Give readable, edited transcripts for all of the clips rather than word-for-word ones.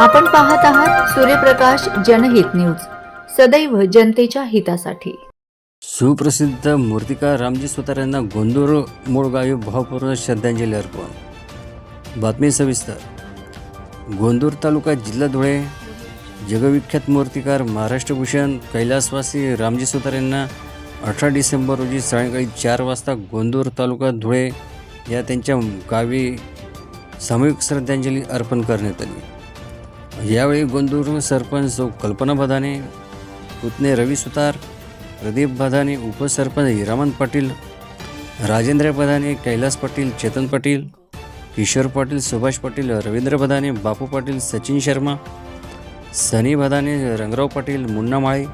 आपण पाहत आहात सूर्यप्रकाश जनहित न्यूज, सदैव जनतेच्या हितासाठी। सुप्रसिद्ध मूर्तिकार रामजी सुतार यांना गोंदूर मूळ गावी भावपूर्ण श्रद्धांजली अर्पण। बातमी सविस्तर। गोंदूर तालुका जिल्हा धुळे। जगविख्यात मूर्तिकार महाराष्ट्रभूषण कैलासवासी रामजी सुतार यांना 18 डिसेंबर रोजी सायंकाळी 4 वाजता गोंदूर तालुका धुळे या त्यांच्या गावी सामूहिक श्रद्धांजली अर्पण करण्यात आली। यावेळी गोंदूर सरपंच कल्पना बदाने, पुतणे रवी सुतार, प्रदीप बदाने, उपसरपंच हिरामन पाटील, राजेंद्र बदाने, कैलास पाटील, चेतन पाटील, किशोर पाटील, सुभाष पाटील, रवींद्र बदाने, बापू पाटील, सचिन शर्मा, सनी बदाने, रंगराव पाटील, मुन्ना माळे,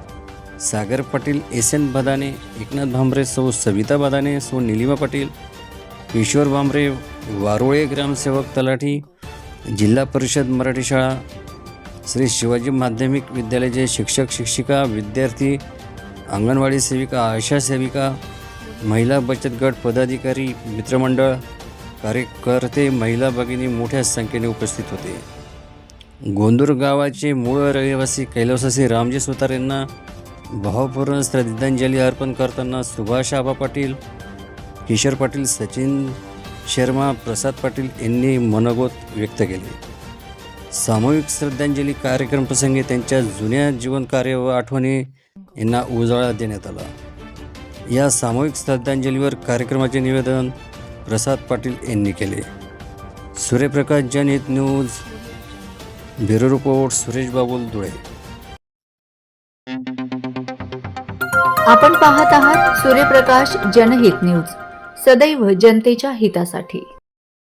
सागर पाटील, एस.एन. बदाने, एकनाथ भांबरे, सौ सविता बदाने, सौ निलिमा पाटील, किशोर भांबरे, वारोळे ग्रामसेवक तलाठी, जिल्हा परिषद मराठी शाळा, श्री शिवाजी माध्यमिक विद्यालयाचे शिक्षक शिक्षिका, विद्यार्थी, अंगणवाडी सेविका, आशा सेविका, महिला बचत गट पदाधिकारी, मित्रमंडळ, कार्यकर्ते, महिला भगिनी मोठ्या संख्येने उपस्थित होते। गोंदूर गावाचे मूळ रहिवासी कैलासवासी रामजी सुतार यांना भावपूर्ण श्रद्धांजली अर्पण करताना सुभाष आबा पाटील, किशोर पाटील, सचिन शर्मा, प्रसाद पाटील यांनी मनोगत व्यक्त केले। सामूहिक श्रद्धांजली कार्यक्रम प्रसंगी त्यांच्या जुन्या जीवन कार्य व आठवणी यांना उजाळा देण्यात आला। या सामूहिक श्रद्धांजलीवर कार्यक्रमाचे निवेदन प्रसाद पाटील यांनी केले। सूर्यप्रकाश जनहित news, bureau report, Suresh Babul, Dhule. आपण पाहत आहात सूर्यप्रकाश जनहित न्यूज, सदैव जनतेच्या हितासाठी।